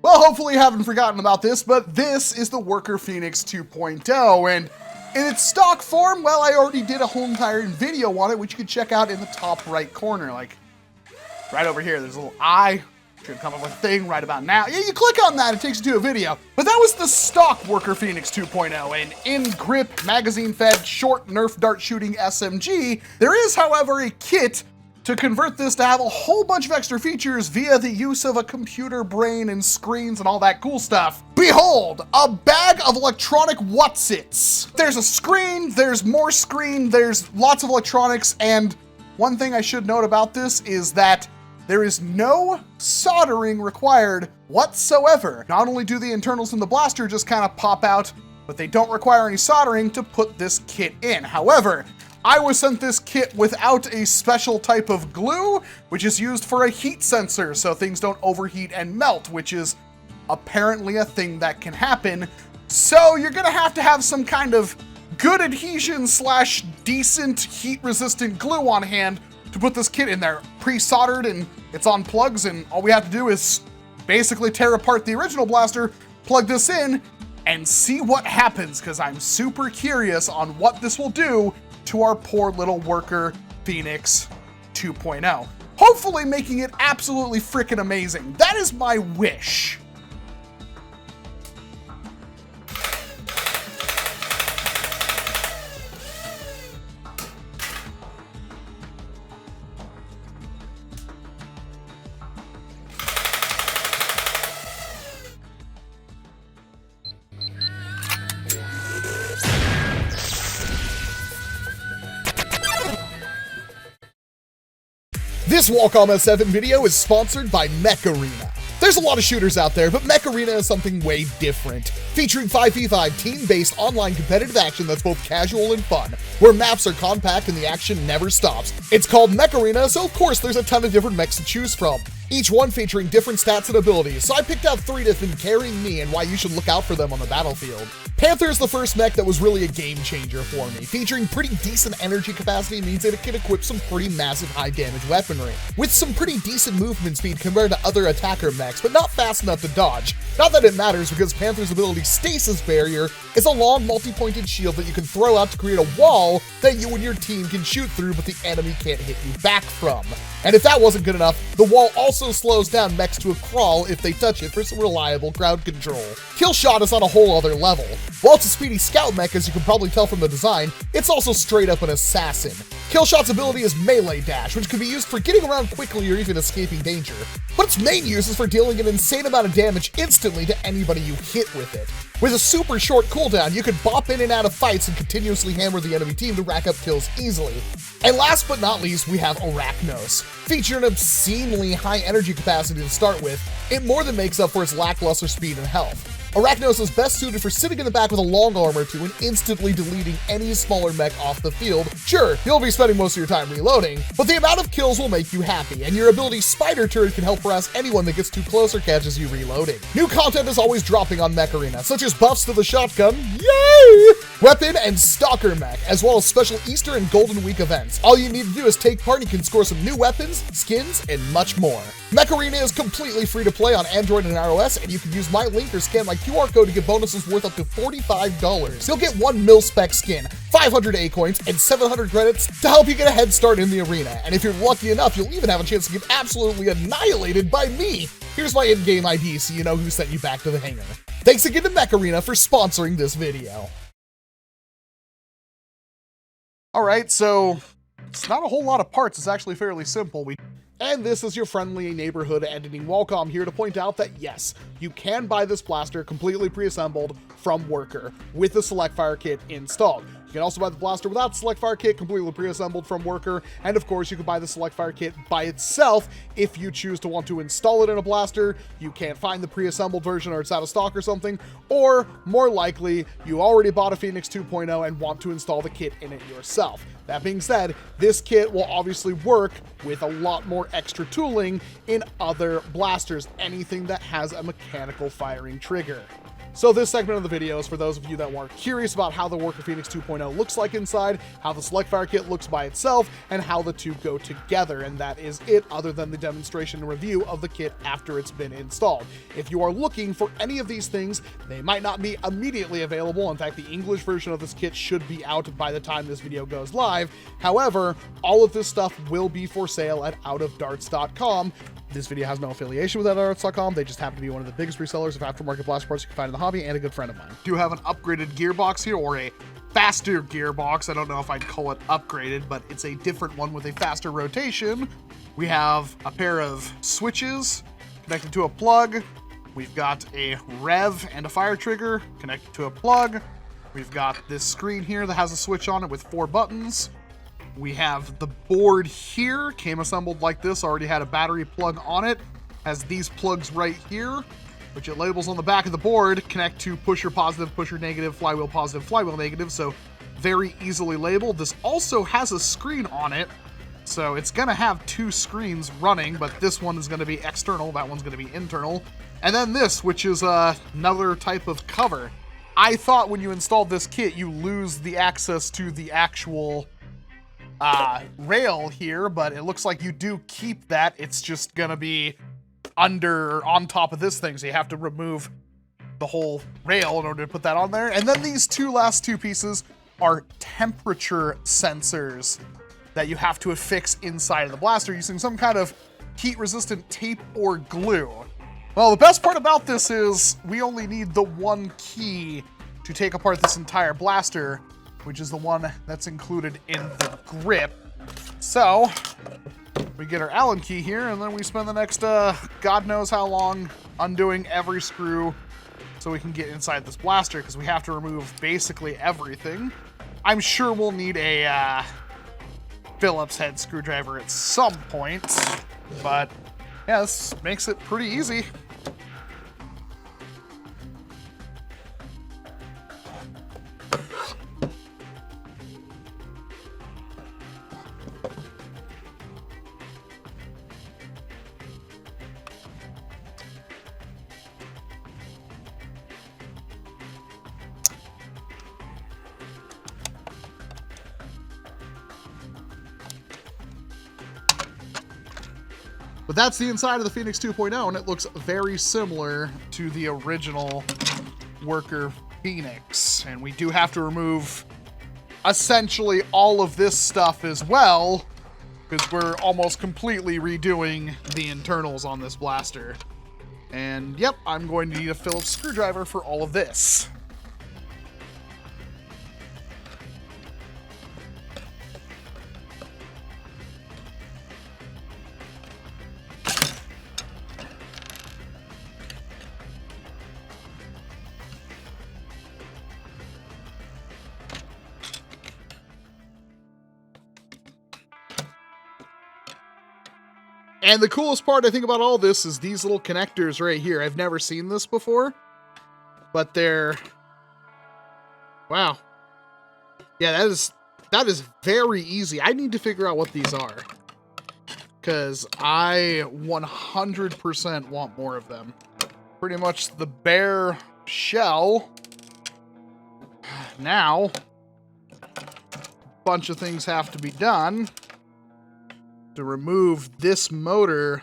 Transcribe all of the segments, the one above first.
Well, hopefully you haven't forgotten about this, but this is the Worker Phoenix 2.0, and in its stock form, well, I already did a whole entire video on it, which you can check out in the top right corner, like right over here. There's a little eye. Should come up with a thing right about now. Yeah, you click on that, it takes you to a video. But that was the stock Worker Phoenix 2.0, an in-grip, magazine-fed, short Nerf dart shooting SMG. There is, however, a kit to convert this to have a whole bunch of extra features via the use of a computer brain and screens and all that cool stuff. Behold, a bag of electronic whatsits. There's a screen, there's more screen, there's lots of electronics, and one thing I should note about this is that there is no soldering required whatsoever. Not only do the internals in the blaster just kind of pop out, but they don't require any soldering to put this kit in. However, I was sent this kit without a special type of glue, which is used for a heat sensor so things don't overheat and melt, which is apparently a thing that can happen. So you're gonna have some kind of good adhesion slash decent heat resistant glue on hand to put this kit in there. Pre-soldered and it's on plugs, and all we have to do is basically tear apart the original blaster, plug this in, and see what happens, because I'm super curious on what this will do to our poor little Worker Phoenix 2.0. Hopefully making it absolutely freaking amazing. That is my wish. This Walcom S7 video is sponsored by Mech Arena. There's a lot of shooters out there, but Mech Arena is something way different. Featuring 5v5 team-based online competitive action that's both casual and fun, where maps are compact and the action never stops. It's called Mech Arena, so of course there's a ton of different mechs to choose from, each one featuring different stats and abilities, so I picked out 3 that's been carrying me and why you should look out for them on the battlefield. Panther is the first mech that was really a game changer for me. Featuring pretty decent energy capacity means that it can equip some pretty massive high damage weaponry, with some pretty decent movement speed compared to other attacker mechs, but not fast enough to dodge. Not that it matters, because Panther's ability Stasis Barrier is a long multi-pointed shield that you can throw out to create a wall that you and your team can shoot through, but the enemy can't hit you back from. And if that wasn't good enough, the wall also slows down mechs to a crawl if they touch it for some reliable crowd control. Killshot is on a whole other level. While it's a speedy scout mech, as you can probably tell from the design, it's also straight up an assassin. Killshot's ability is Melee Dash, which can be used for getting around quickly or even escaping danger, but its main use is for dealing an insane amount of damage instantly to anybody you hit with it. With a super short cooldown, you can bop in and out of fights and continuously hammer the enemy team to rack up kills easily. And last but not least, we have Arachnos. Featuring an obscenely high energy capacity to start with, it more than makes up for its lackluster speed and health. Arachnos is best suited for sitting in the back with a long arm or two and instantly deleting any smaller mech off the field. Sure, you'll be spending most of your time reloading, but the amount of kills will make you happy, and your ability Spider Turret can help harass anyone that gets too close or catches you reloading. New content is always dropping on Mech Arena, such as buffs to the shotgun, yay! Weapon and Stalker Mech, as well as special Easter and Golden Week events. All you need to do is take part and you can score some new weapons, skins, and much more. Mech Arena is completely free to play on Android and iOS, and you can use my link or scan my QR code to get bonuses worth up to $45. You'll get 1 mil-spec skin, 500 A coins, and 700 credits to help you get a head start in the arena. And if you're lucky enough, you'll even have a chance to get absolutely annihilated by me. Here's my in-game ID so you know who sent you back to the hangar. Thanks again to Mech Arena for sponsoring this video. Alright, so it's not a whole lot of parts, it's actually fairly simple. And this is your friendly neighborhood editing Walcom here to point out that yes, you can buy this blaster completely pre-assembled from Worker with the Select Fire kit installed. You can also buy the blaster without the Select Fire kit completely pre-assembled from Worker, and of course you can buy the Select Fire kit by itself if you choose to want to install it in a blaster. You can't find the pre-assembled version or it's out of stock or something, or more likely you already bought a Phoenix 2.0 and want to install the kit in it yourself. That being said, this kit will obviously work with a lot more extra tooling in other blasters, anything that has a mechanical firing trigger. So this segment of the video is for those of you that are curious about how the Worker Phoenix 2.0 looks like inside, how the Select Fire Kit looks by itself, and how the two go together. And that is it, other than the demonstration and review of the kit after it's been installed. If you are looking for any of these things, they might not be immediately available. In fact, the English version of this kit should be out by the time this video goes live. However, all of this stuff will be for sale at outofdarts.com. This video has no affiliation with outofdarts.com. They just happen to be one of the biggest resellers of aftermarket blast parts you can find in the hobby, and a good friend of mine. Do have an upgraded gearbox here, or a faster gearbox. I don't know if I'd call it upgraded, but it's a different one with a faster rotation. We have a pair of switches connected to a plug. We've got a rev and a fire trigger connected to a plug. We've got this screen here that has a switch on it with 4 buttons. We have the board here, came assembled like this, already had a battery plug on it. Has these plugs right here, which it labels on the back of the board, connect to pusher positive, pusher negative, flywheel positive, flywheel negative, so very easily labeled. This also has a screen on it, so it's gonna have 2 screens running, but this one is gonna be external, that one's gonna be internal. And then this, which is another type of cover. I thought when you installed this kit, you lose the access to the actual rail here, but it looks like you do keep that. It's just gonna be on top of this thing, so you have to remove the whole rail in order to put that on there. And then these last two pieces are temperature sensors that you have to affix inside of the blaster using some kind of heat-resistant tape or glue. Well, the best part about this is we only need the one key to take apart this entire blaster, which is the one that's included in the grip. So we get our Allen key here, and then we spend the next God knows how long undoing every screw so we can get inside this blaster, because we have to remove basically everything. I'm sure we'll need a Phillips head screwdriver at some point, but yeah, this makes it pretty easy. But that's the inside of the Phoenix 2.0, and it looks very similar to the original Worker Phoenix. And we do have to remove essentially all of this stuff as well, because we're almost completely redoing the internals on this blaster. And yep, I'm going to need a Phillips screwdriver for all of this. And the coolest part, I think, about all this is these little connectors right here. I've never seen this before, but they're... Wow. Yeah, that is very easy. I need to figure out what these are, because I 100% want more of them. Pretty much the bare shell. Now, a bunch of things have to be done to remove this motor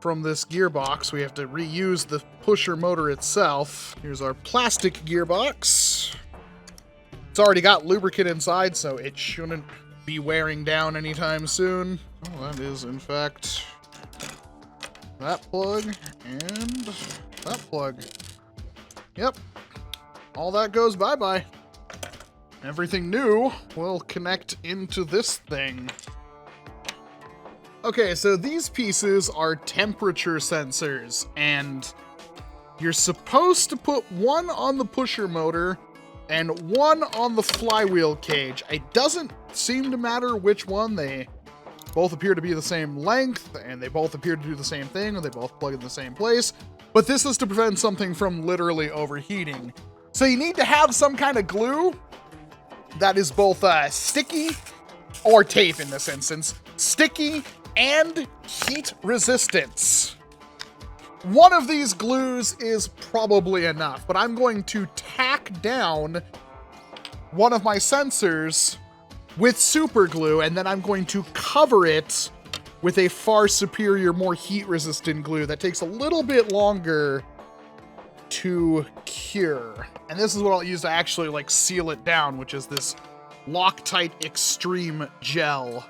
from this gearbox. We have to reuse the pusher motor itself. Here's our plastic gearbox. It's already got lubricant inside, so it shouldn't be wearing down anytime soon. Oh, that is, in fact, that plug and that plug. Yep. All that goes bye-bye. Everything new will connect into this thing. Okay, so these pieces are temperature sensors, and you're supposed to put one on the pusher motor and one on the flywheel cage. It doesn't seem to matter which one. They both appear to be the same length, and they both appear to do the same thing, and they both plug in the same place. But this is to prevent something from literally overheating. So you need to have some kind of glue that is both sticky, or tape in this instance, sticky and heat resistance. one of these glues is probably enough, but I'm going to tack down one of my sensors with super glue, and then I'm going to cover it with a far superior, more heat-resistant glue that takes a little bit longer to cure. And this is what I'll use to actually like seal it down, which is this Loctite Extreme Gel.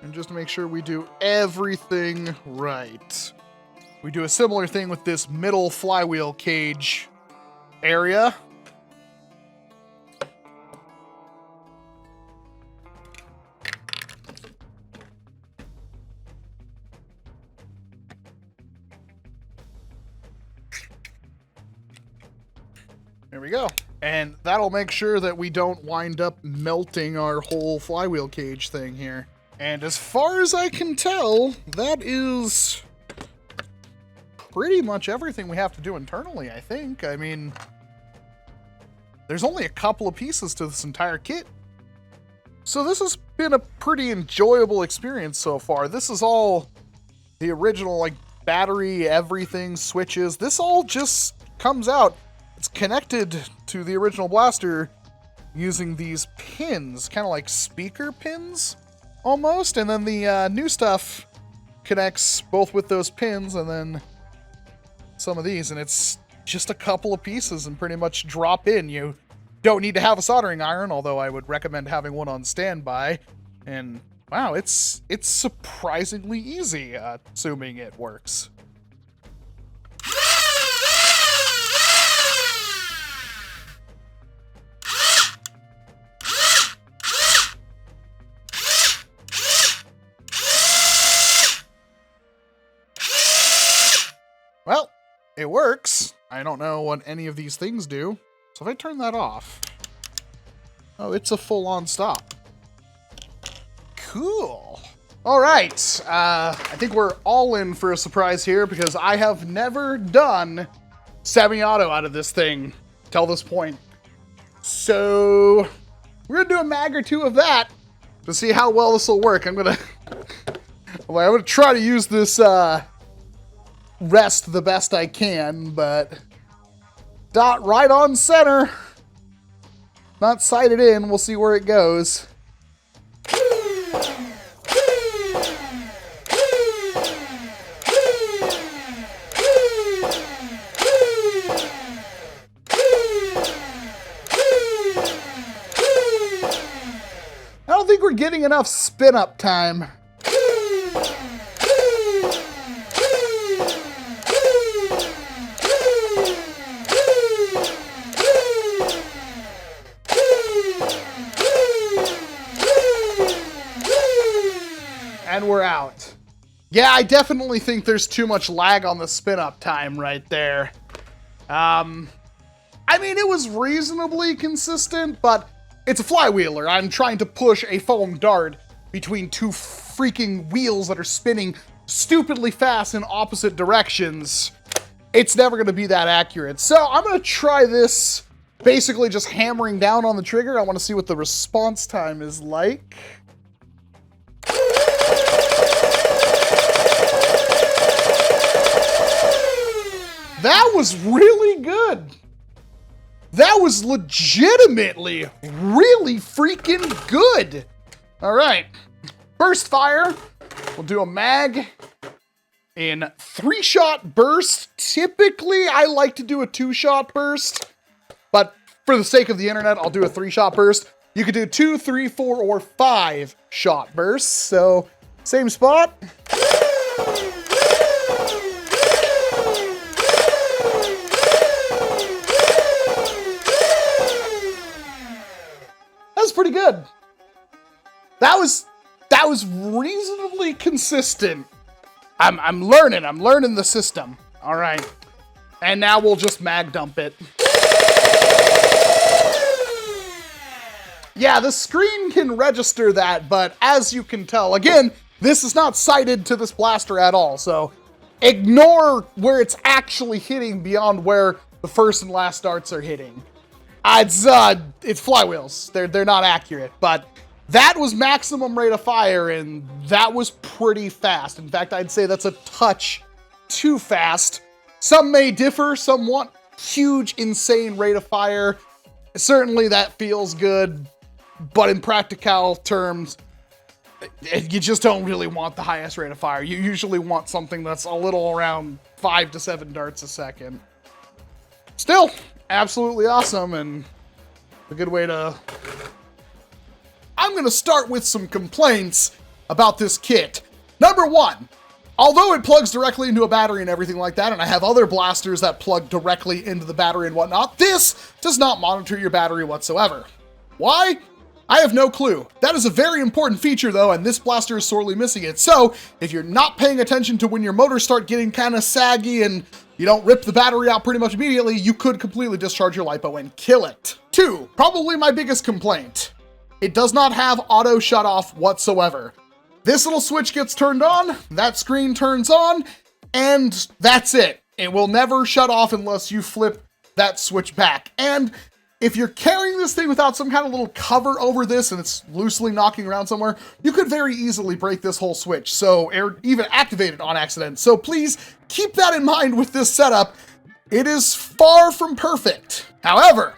And just to make sure we do everything right. We do a similar thing with this middle flywheel cage area. There we go. And that'll make sure that we don't wind up melting our whole flywheel cage thing here. And as far as I can tell, that is pretty much everything we have to do internally, I think. I mean, there's only a couple of pieces to this entire kit. So this has been a pretty enjoyable experience so far. This is all the original, like, battery, everything, switches. This all just comes out. It's connected to the original blaster using these pins, kind of like speaker pins, almost. And then the new stuff connects both with those pins and then some of these. And it's just a couple of pieces and pretty much drop in. You don't need to have a soldering iron, although I would recommend having one on standby. And wow, it's surprisingly easy, assuming it works. Well, it works. I don't know what any of these things do. So if I turn that off, oh, it's a full-on stop. Cool. All right, I think we're all in for a surprise here because I have never done semi-auto out of this thing till this point. So we're gonna do a mag or two of that to see how well this will work. I'm gonna try to use this rest the best I can, but dot right on center. Not sighted in. We'll see where it goes. I don't think we're getting enough spin up time. And we're out. Yeah, I definitely think there's too much lag on the spin-up time right there. I mean, it was reasonably consistent, but it's a flywheeler. I'm trying to push a foam dart between two freaking wheels that are spinning stupidly fast in opposite directions. It's never going to be that accurate. So I'm going to try this basically just hammering down on the trigger. I want to see what the response time is like. That was really good. That was legitimately really freaking good. All right, burst fire. We'll do a mag in 3-shot burst. Typically, I like to do a 2-shot burst, but for the sake of the internet, I'll do a 3-shot burst. You could do 2, 3, 4, or 5-shot bursts. So same spot. Pretty good. That was reasonably consistent. I'm learning the system. All right. And now we'll just mag dump it. Yeah, the screen can register that, but as you can tell, again, this is not sighted to this blaster at all. So ignore where it's actually hitting beyond where the first and last darts are hitting. It's flywheels. They're not accurate, but That was maximum rate of fire, and that was pretty fast. In fact, I'd say that's a touch too fast. Some may differ, some want huge, insane rate of fire. Certainly that feels good, but in practical terms, you just don't really want the highest rate of fire. You usually want something that's a little around 5 to 7 darts a second. Still, absolutely awesome, and a good way to... I'm going to start with some complaints about this kit. Number one, although it plugs directly into a battery and everything like that, and I have other blasters that plug directly into the battery and whatnot, this does not monitor your battery whatsoever. Why? I have no clue. That is a very important feature though, and this blaster is sorely missing it. So if you're not paying attention to when your motors start getting kind of saggy and you don't rip the battery out pretty much immediately, you could completely discharge your LiPo and kill it. 2, probably my biggest complaint. It does not have auto shut off whatsoever. This little switch gets turned on, that screen turns on, and that's it. It will never shut off unless you flip that switch back. And if you're carrying this thing without some kind of little cover over this and it's loosely knocking around somewhere, you could very easily break this whole switch, so or even activate it on accident. So please keep that in mind with this setup. It is far from perfect. However,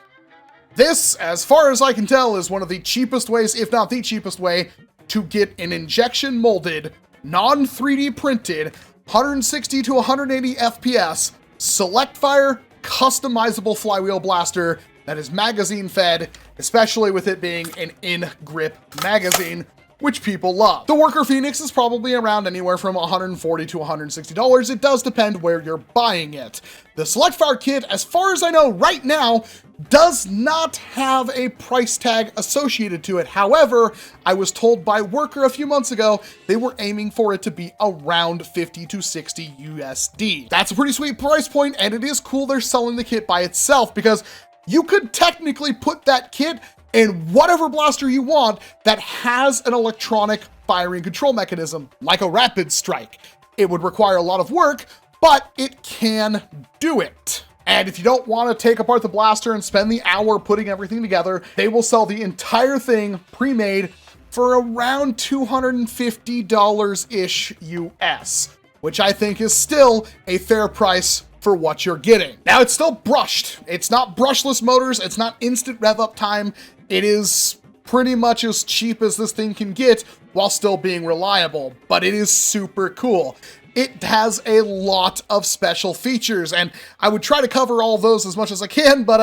this, as far as I can tell, is one of the cheapest ways, if not the cheapest way, to get an injection molded, non-3D printed, 160 to 180 FPS, select fire, customizable flywheel blaster that is magazine fed, especially with it being an in-grip magazine, which people love. The Worker Phoenix is probably around anywhere from $140 to $160. It does depend where you're buying it. The Select Fire kit, as far as I know right now, does not have a price tag associated to it. However, I was told by Worker a few months ago they were aiming for it to be around 50 to 60 USD. That's a pretty sweet price point, and it is cool they're selling the kit by itself, because you could technically put that kit in whatever blaster you want that has an electronic firing control mechanism, like a rapid strike. It would require a lot of work, but it can do it. And if you don't want to take apart the blaster and spend the hour putting everything together, they will sell the entire thing pre-made for around $250-ish US, which I think is still a fair price for what you're getting. Now, it's still brushed. It's not brushless motors. It's not instant rev up time. It is pretty much as cheap as this thing can get while still being reliable, but it is super cool. It has a lot of special features, and I would try to cover all those as much as I can, but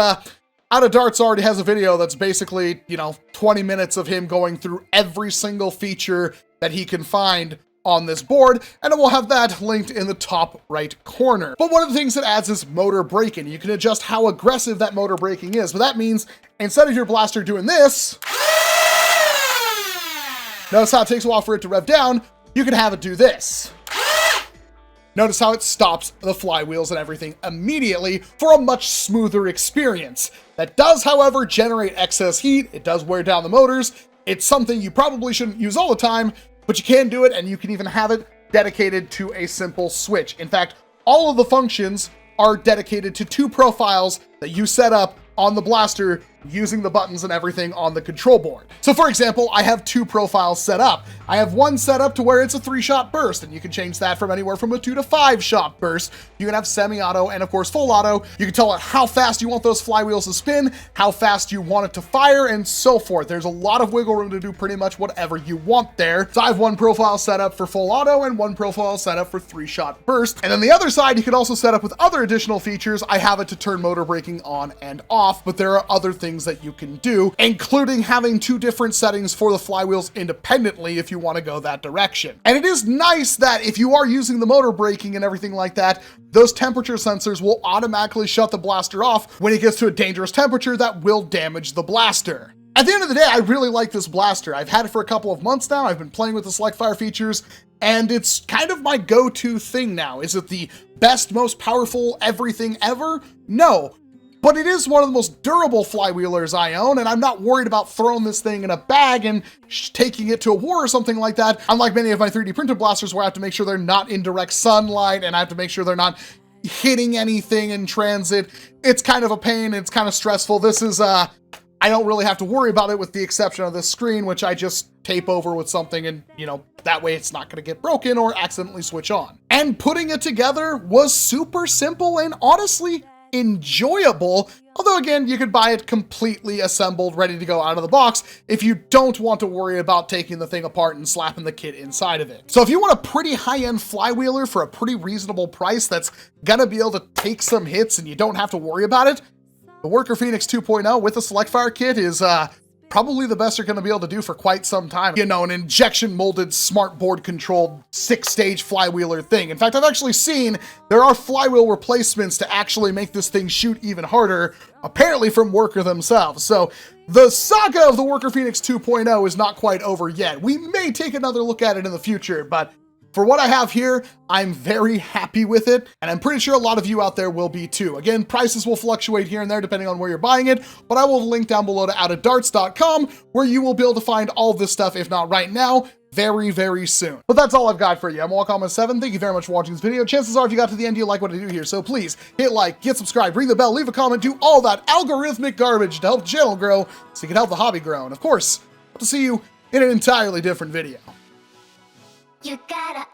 Out of Darts already has a video that's basically, 20 minutes of him going through every single feature that he can find on this board, and I will have that linked in the top right corner. But one of the things that adds is motor braking. You can adjust how aggressive that motor braking is, but that means instead of your blaster doing this, notice how it takes a while for it to rev down, you can have it do this. Notice how it stops the flywheels and everything immediately for a much smoother experience. That does, however, generate excess heat. It does wear down the motors. It's something you probably shouldn't use all the time, but you can do it, and you can even have it dedicated to a simple switch. In fact, all of the functions are dedicated to 2 profiles that you set up on the blaster using the buttons and everything on the control board. So for example, I have 2 profiles set up. I have one set up to where it's a 3-shot burst, and you can change that from anywhere from a 2 to 5-shot burst. You can have semi-auto and of course full auto. You can tell it how fast you want those flywheels to spin, how fast you want it to fire, and so forth. There's a lot of wiggle room to do pretty much whatever you want there. So I have one profile set up for full auto and one profile set up for 3-shot burst. And then the other side, you can also set up with other additional features. I have it to turn motor braking on and off, but there are other things that you can do, including having 2 different settings for the flywheels independently if you want to go that direction. And it is nice that if you are using the motor braking and everything like that, those temperature sensors will automatically shut the blaster off when it gets to a dangerous temperature that will damage the blaster. At the end of the day, I really like this blaster. I've had it for a couple of months now. I've been playing with the select fire features, and it's kind of my go-to thing now. Is it the best, most powerful everything ever? No. But it is one of the most durable flywheelers I own, and I'm not worried about throwing this thing in a bag and taking it to a war or something like that, unlike many of my 3D printed blasters where I have to make sure they're not in direct sunlight and I have to make sure they're not hitting anything in transit. It's kind of a pain, it's kind of stressful. This is, I I don't really have to worry about it with the exception of this screen, which I just tape over with something and, you know, that way it's not gonna get broken or accidentally switch on. And putting it together was super simple and honestly enjoyable. Although again, you could buy it completely assembled, ready to go out of the box if you don't want to worry about taking the thing apart and slapping the kit inside of it. So if you want a pretty high-end flywheeler for a pretty reasonable price that's gonna be able to take some hits and you don't have to worry about it, the Worker Phoenix 2.0 with a Select Fire kit is probably the best you're going to be able to do for quite some time. You know, an injection molded, smart board controlled 6-stage flywheeler thing. In fact, I've actually seen there are flywheel replacements to actually make this thing shoot even harder, apparently from Worker themselves. So the saga of the Worker Phoenix 2.0 is not quite over yet. We may take another look at it in the future, but for what I have here, I'm very happy with it, and I'm pretty sure a lot of you out there will be too. Again, prices will fluctuate here and there depending on where you're buying it, but I will link down below to outofdarts.com where you will be able to find all of this stuff, if not right now, very, very soon. But that's all I've got for you. I'm Walcom S7. Thank you very much for watching this video. Chances are if you got to the end, you like what I do here, so please hit like, hit subscribe, ring the bell, leave a comment, do all that algorithmic garbage to help the channel grow so you can help the hobby grow. And of course, I'll see you in an entirely different video. You gotta